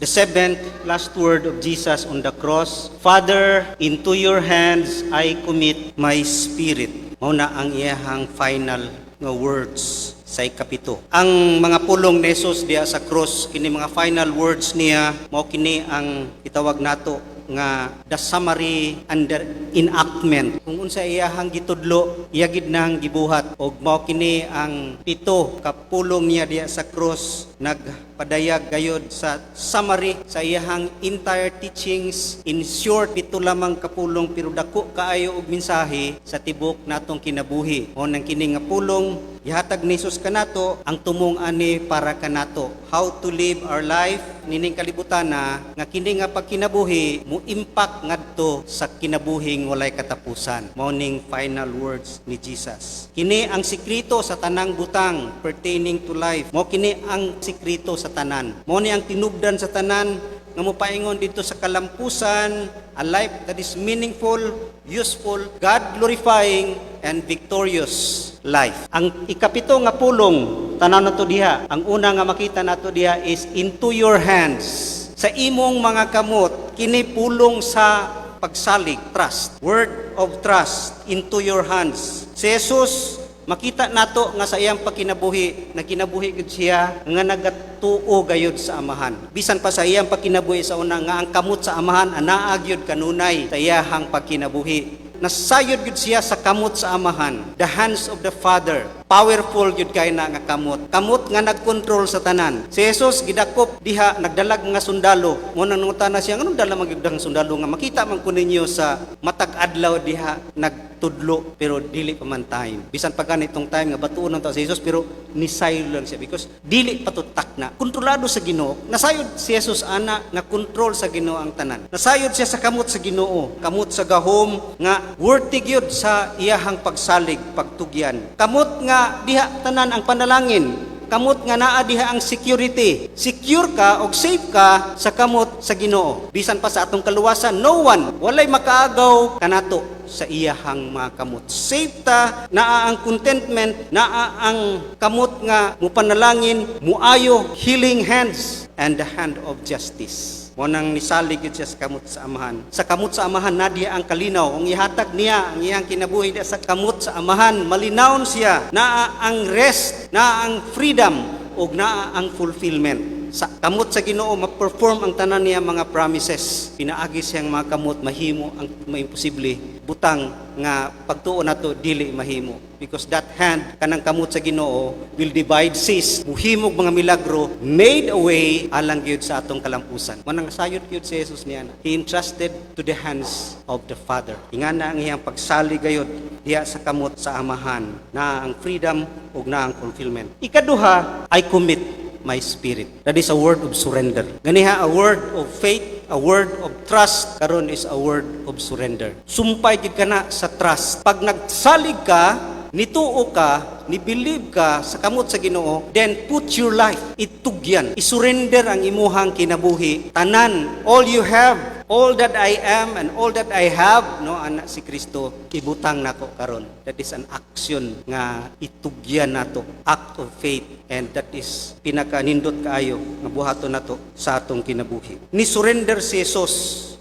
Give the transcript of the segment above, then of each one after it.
The seventh last word of Jesus on the cross, Father, into your hands I commit my spirit. Mao na ang iyahang final nga words sa ikapito. Ang mga pulong ni Jesus diya sa cross, kini mga final words niya, mao kini ang itawag nato nga the summary and the enactment. Kung unsa iyahang gitudlo, iyagid nang gibuhat og mao kini ang pito ka pulong niya diya sa cross, nagpadayag gayud sa summary sa iyahang entire teachings. In short, pito lamang kapulong pero dako kaayo og mensahe sa tibok natong kinabuhi. Mao nang kini nga pulong ihatag ni Jesus kanato, ang tumong ani para kanato. How to live our life nining kalibutan na nga kini nga pagkinabuhi mo impact ngadto sa kinabuhing walay katapusan. Mao ning final words ni Jesus. Kini ang sikreto sa tanang butang pertaining to life. Mao kini ang sikreto sa tanan. Mao ni ang tinubdan sa tanan nga mopaingon dito sa kalampusan, a life that is meaningful, useful, God-glorifying, and victorious life. Ang ikapito nga pulong, tanaw nato diha, ang una nga makita nato diha is into your hands. Sa imong mga kamot, kini pulong sa pagsalig, trust, word of trust, into your hands. Si Jesus, makita nato nga sa iyang pagkinabuhi, nagkinabuhi gud siya nga nagatuo gayud sa amahan. Bisan pa sa iyang pagkinabuhi sa una nga ang kamot sa amahan anaa gyud kanunay sa iyang pagkinabuhi. Nasayod gyud siya sa kamot sa amahan, the hands of the Father. Powerful gyud kay na nga kamot. Kamot nga nagkontrol sa tanan. Si Jesus gidakop diha nagdalag nga sundalo. Mo nang nangutana siya nganong dala magyudang sundalo nga makita man kun ninyo sa matag adlaw diha nagtudlo pero dili pa man time. Bisan pa ganitong time nga batuon ta si Jesus pero nisayod lang siya because dili patutak na. Kontrolado sa Ginoo. Nasayod si Jesus ana nga control sa Ginoo ang tanan. Nasayod siya sa kamot sa Ginoo. Kamot sa gahom nga worthy gyud sa iyahang pagsalig, pagtugyan. Kamot nga diha tanan ang panalangin. Kamot nga naa diha ang security. Secure ka o safe ka sa kamot sa Ginoo. Bisan pa sa atong kaluwasan, no one walay makaagaw kanato sa iyahang mga kamot. Safe ta, naa ang contentment, naa ang kamot nga mupanalangin, muayo, healing hands, and the hand of justice. Mo nang nisalig yun siya sa kamot sa amahan. Sa kamot sa amahan na diya ang kalinaw. Ang ihatag niya, ang iyang kinabuhi diya sa kamot sa amahan, malinawon siya, naa ang rest, naa ang freedom, o naa ang fulfillment. Sa kamot sa Ginoo ma-perform ang tanan niya mga promises. Pinaagi siyang mga kamot mahimo ang maimposible. Butang nga pagtuo nato dili mahimo. Because that hand kanang kamot sa Ginoo will divide seas. Muhimog mga milagro made a way alang gyud sa atong kalampusan. Manang sayod gyud si Jesus niya na. He entrusted to the hands of the Father. Ingana ang iyang pagsali gayud diha sa kamot sa amahan na ang freedom ug na ang fulfillment. Ikaduha, I commit my spirit. That is a word of surrender. Ganiha a word of faith, a word of trust, karon is a word of surrender. Sumpay gid kana sa trust. Pag nagsalig ka, nituo ka, ni-believe ka sa kamot sa Ginoo, then put your life, itugyan, isurrender ang imuhang kinabuhi. Tanan, all you have, all that I am and all that I have, no, anak si Kristo, ibutang nako karon. That is an action nga itugyan nato, act of faith, and that is pinakanindot kaayo nga buhaton nato sa atong kinabuhi. Ni surrender si Jesus,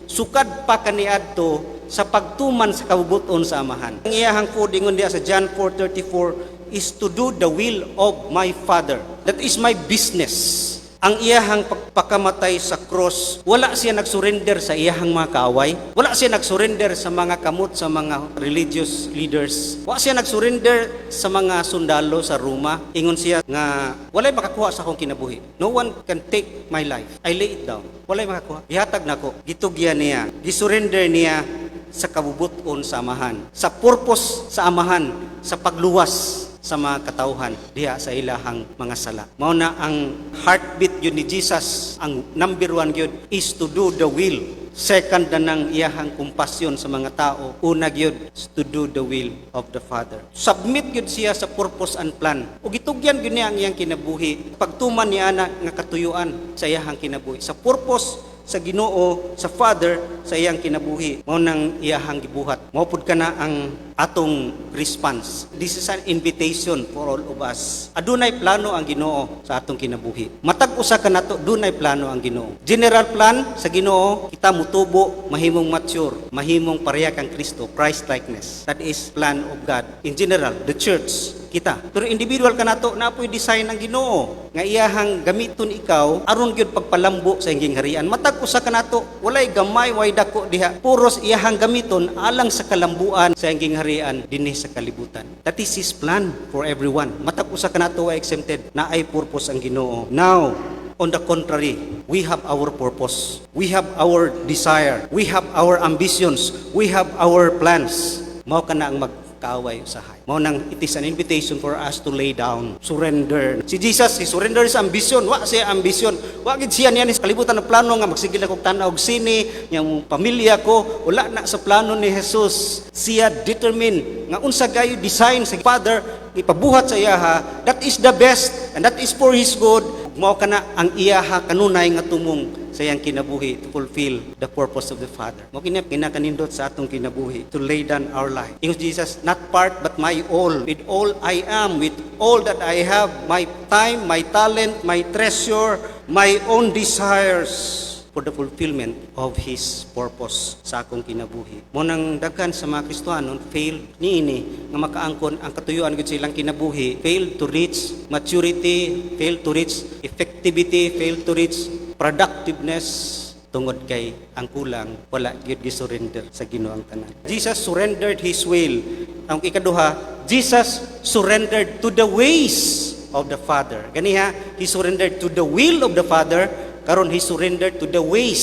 sukad pa kaniadto sa pagtuman sa kabubuton sa amahan. Ang iyahang ingon diya sa John 4:34 is to do the will of my Father. That is my business. Ang iyahang pagpakamatay sa cross, wala siya nagsurrender sa iyahang mga kaaway. Wala siya nagsurrender sa mga kamot, sa mga religious leaders. Wala siya nagsurrender sa mga sundalo sa Roma. Ingon siya nga, walay makakuha sa akong kinabuhi. No one can take my life. I lay it down. Walay makakuha. Ihatag nako. Gitugyan niya. Gisurrender niya sa kabubuton sa amahan. Sa purpose sa amahan. Sa pagluwas sa mga katauhan diha sa ilahang mga sala. Mao na ang heartbeat yun ni Jesus. Ang number one yun is to do the will. Second na ng iyahang kumpasyon sa mga tao. Una yun is to do the will of the Father. Submit yun siya sa purpose and plan. O gitugyan yun niya ang iyang kinabuhi. Pagtuman niya na nga katuyuan sa iyahang kinabuhi. Sa purpose sa Ginoo, sa Father sa iyang kinabuhi. Mao nang iyahang gibuhat. Mao pud kana ang atong response. This is an invitation for all of us. Adunay plano ang Ginoo sa atong kinabuhi. Matag usa ka nato dunay plano ang Ginoo. General plan sa Ginoo, kita mutubo, mahimong mature, mahimong pareha kang Kristo, Christ likeness. That is plan of God. In general, the church, kita. Pero individual ka nato, naapoy design ang Ginoo nga iyahang gamiton ikaw aron gyud pagpalambo sa iyang harian. Matag usa ka nato, walay gamay way dako diha. Puros iyahang gamiton alang sa kalambuan sa iyang harian dinhi sa kalibutan. That is His plan for everyone. Matag usa ka nato ay exempted na ay purpose ang Ginoo. Now, on the contrary, we have our purpose. We have our desire. We have our ambitions. We have our plans. Mao ka na ang magkaaway usahay. Mao nang it is an invitation for us to lay down, surrender. Si Jesus, he surrender sa ambition. Wa siya ambition. Wa gid siya niya sa kalibutan ng plano nga magsigil ako tanaw og sini, yang pamilya ko, wala na sa plano ni Jesus. Siya determined nga unsa gayo design sa Father ipabuhat sa iyaha. That is the best and that is for His good. Mao kana ang iyaha kanunay nga tumong sa iyang kinabuhi to fulfill the purpose of the Father. Mao kini kinakanindot sa atong kinabuhi to lay down our life. Ingon Jesus, not part but my all. With all I am, with all that I have, my time, my talent, my treasure, my own desires for the fulfillment of His purpose sa akong kinabuhi. Mo nang daghan sa mga Kristiyanon fail niini nga makaangkon ang katuyuan gud sa ilang kinabuhi, fail to reach maturity, fail to reach effectivity, fail to reach productiveness tungod kay ang kulang wala gyud gi-surrender sa Ginoo ang tanan. Jesus surrendered His will. Ang ikaduha, Jesus surrendered to the ways of the Father. Ganiha, He surrendered to the will of the Father. Karon He surrendered to the ways,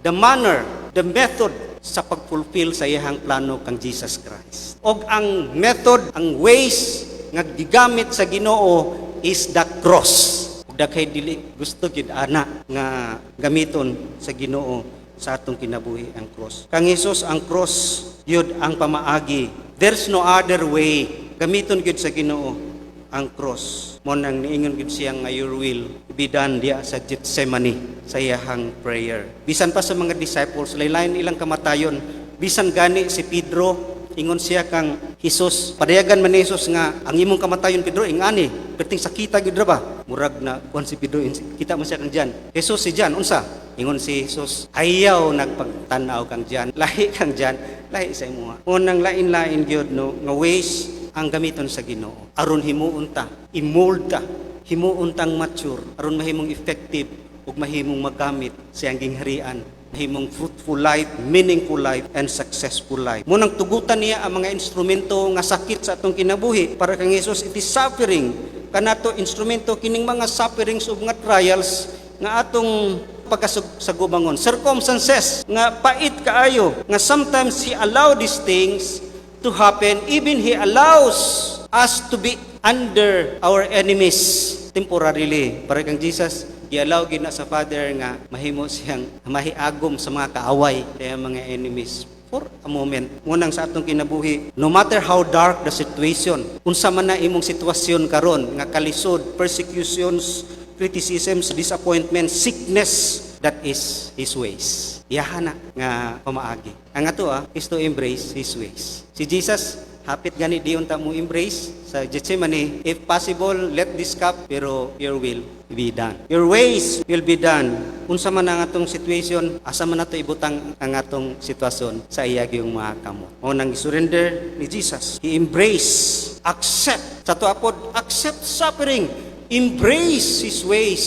the manner, the method sa pagfulfill sa iyang plano kang Jesus Christ. Og ang method, ang ways nga gigamit sa Ginoo is the cross. Ug daghay dili gusto gid ana nga gamiton sa Ginoo sa atong kinabuhi ang cross. Kang Hesus ang cross yun ang pamaagi. There's no other way. Gamiton gid sa Ginoo ang cross. Mo nang niingon gid siya nga your will be done diya sa Gethsemane sa iyahang prayer. Bisan pa sa mga disciples, laylain ilang kamatayon. Bisan gani si Pedro, ingon siya kang Hesus, padayagan man ni Hesus nga ang imong kamatayon Pedro ingani, perting sakita gid ra ba? Murag na kuan si Pedro, kita man siya kang Jan. Hesus si Jan unsa? Ingon si Hesus, ayaw nagpagtan-aw kang Jan. Lahi kang Jan, lahi sa imo. Unang lain-lain gyud no nga ways ang gamiton sa Ginoo aron himuon ta, i-mold ta, himuon tang mature aron mahimong effective ug mahimong magamit sa iyang gingharian, mahimong fruitful life, meaningful life and successful life. Munang tugutan niya ang mga instrumento nga sakit sa atong kinabuhi para kang Jesus, it is suffering kanato instrumento kining mga sufferings ug nga trials nga atong pagkasagubangon, circumstances nga pait kaayo nga sometimes He allow these things to happen. Even He allows us to be under our enemies temporarily. Para kang Jesus, i-allow gid na sa Father nga mahimo siyang mahiagom sa mga kaaway kaya mga enemies for a moment. Munang sa atong kinabuhi, no matter how dark the situation, unsa man na imong sitwasyon karon nga kalisod, persecutions, criticisms, disappointments, sickness, that is His ways. Yahana nga pamaagi. Ang ato is to embrace His ways. Si Jesus, hapit gani diyon ta mo embrace sa Gethsemane. If possible, let this cup, pero your will be done. Your ways will be done. Unsa man ang atong situation, asa man nato ibutang ang atong sitwasyon sa iyag yung mga kamot. O nang surrender ni Jesus, He embrace, accept, sa to apod, accept suffering, embrace His ways.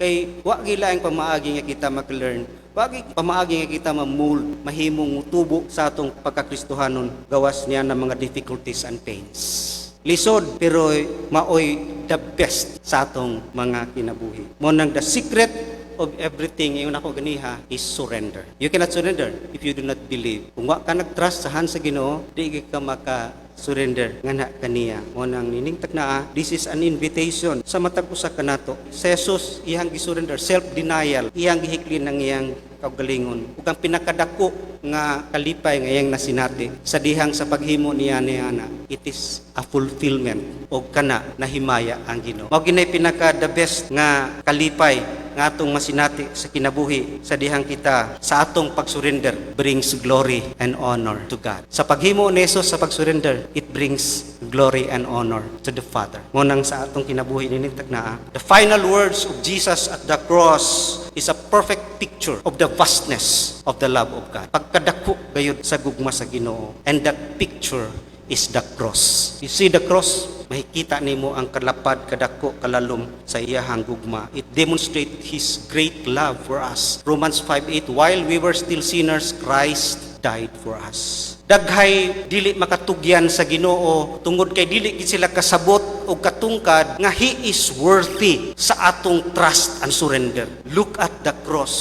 Kay wa gila ang pamaagi nga kita mag-learn. Wagi pamaagi nga kita ma-mold, mahimong tubo sa atong pagkakristohanon gawas niya ng mga difficulties and pains. Lisod pero maoy the best sa atong mga kinabuhi. Mo nang the secret of everything yung ako ganiha is surrender. You cannot surrender if you do not believe. Kung wa ka nag-trust sa hand sa Ginoo, di ka surrender nga na kaniya. Mo nang niningtag na this is an invitation sa matag usa kanato. Sa Jesus iyang gisurrender, self-denial, iyang gihiklin ng iyang kaugalingon. Ug ang pinakadako nga kalipay nga iyang nasinati sa dihang sa paghimo niya ana, it is a fulfillment og kana nahimaya ang Ginoo. Mao ginay pinaka the best nga kalipay nga atong masinati sa kinabuhi sa dihang kita sa atong pag-surrender brings glory and honor to God. Sa paghimo ni Jesus sa pag-surrender, it brings glory and honor to the Father. Ngunang sa atong kinabuhi ninitag naa, the final words of Jesus at the cross is a perfect picture of the vastness of the love of God. Pagkadako gayud sa gugma sa Ginoo, and that picture is the cross. You see the cross, makikita nimo ang kalapad, kadako, kalalom sa iyahang gugma. It demonstrates His great love for us. Romans 5:8, while we were still sinners, Christ died for us. Daghay dili makatugyan sa Ginoo tungod kay dili gid sila kasabot o katungkad nga He is worthy sa atong trust and surrender. Look at the cross.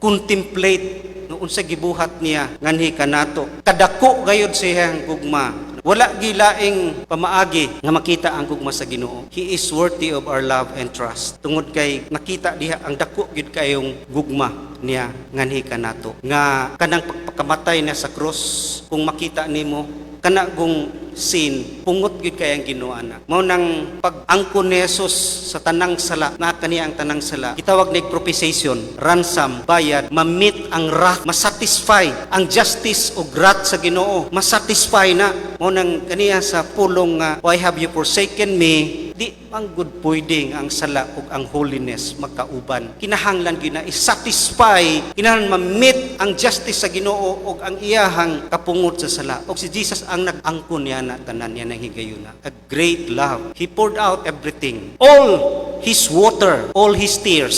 Contemplate noon sa gibuhat niya nganhi kanato. Kadako gayud sa iyang gugma. Wala gilaing pamaagi nga makita ang gugma sa Ginoo. He is worthy of our love and trust. Tungod kay nakita diha ang dako gid kayong gugma niya nganhi kanato. Nga kanang pagpakamatay na sa cross, kung makita nimo kana gong sin pungot gid kay ang Ginoo ana. Mao nang pag-angkon ni Jesus sa tanang sala, na kaniya ang tanang sala. Gitawag ni propitiation, ransom, bayad, ma-meet ang wrath, masatisfy ang justice o wrath sa Ginoo. Masatisfy na. Mao nang kaniya sa pulong nga, why have you forsaken me? Di man good pwedeng ang sala ug ang holiness magkauban. Kinahanglan gyud na i-satisfy, kinahanglan ma-meet ang justice sa Ginoo ug ang iyahang kapungot sa sala. Ug si Jesus ang nag-angkon niya na tanan niya nang higayuna. A great love. He poured out everything. All His water, all His tears,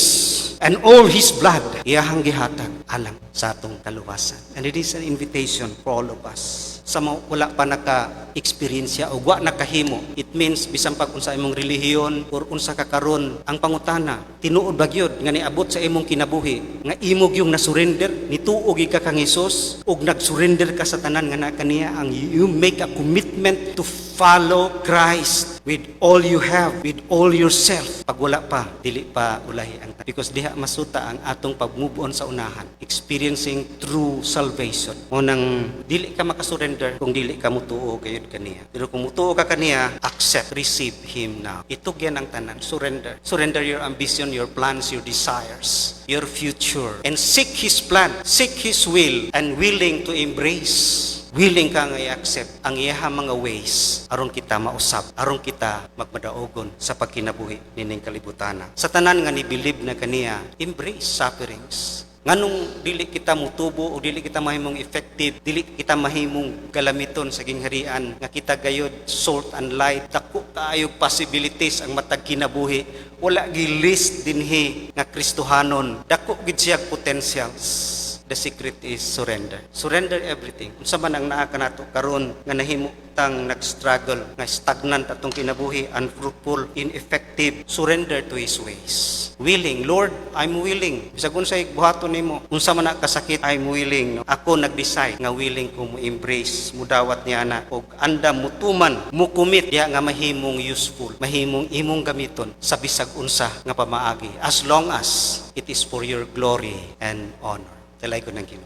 and all His blood, iyahang gihatag alang sa atong kaluwasan. And it is an invitation for all of us. Sa wala pa naka-experience o wa nakahimo, it means bisan pag unsa imong relihiyon or unsa ka karon, ang pangutana tinuod ba gyud nga niabot sa imong kinabuhi nga imo gyung na-surrender, nituog ka kang Hesus ug nag-surrender ka sa tanan nga na kaniya, ang you make a commitment to follow Christ with all you have, with all yourself. Pag wala pa, dili pa ulahi ang because diha masuta ang atong pag-move on sa unahan, experiencing true salvation. Mo nang dili ka makasurrender kung dili ka mutuo gayud kaniya. Pero kung mutuo ka kaniya, accept, receive Him now. Ito yan ang tanan, surrender. Surrender your ambition, your plans, your desires, your future, and seek His plan, seek His will, and willing to embrace. Willing ka nga i-accept ang iyahang mga ways aron kita mausap, aron kita magmadaogon sa pagkinabuhi nining kalibutana. Sa tanan nga ni-believe na kaniya, embrace sufferings. Nganong dili kita mutubo o dili kita mahimong effective, dili kita mahimong galamiton sa gingharian nga kita gayud salt and light, dako kaayo possibilities ang matag kinabuhi. Wala gi list dinhi nga Kristohanon, dako gid siya potentials. The secret is surrender. Surrender everything. Unsa man ang naa kanato karon nga nahimo tang nag-struggle, nga stagnant atong kinabuhi, unfruitful, ineffective, surrender to His ways. Willing, Lord, I'm willing. Bisag unsay buhaton nimo, unsa man na kasakit, I'm willing. No? Ako nag-decide nga willing ko mo embrace, mudawat niya na og andam mutuman, mo commit diha nga mahimong useful, mahimong imong gamiton sa bisag unsa nga pamaagi, as long as it is for your glory and honor. Talay ko ng Ginoo.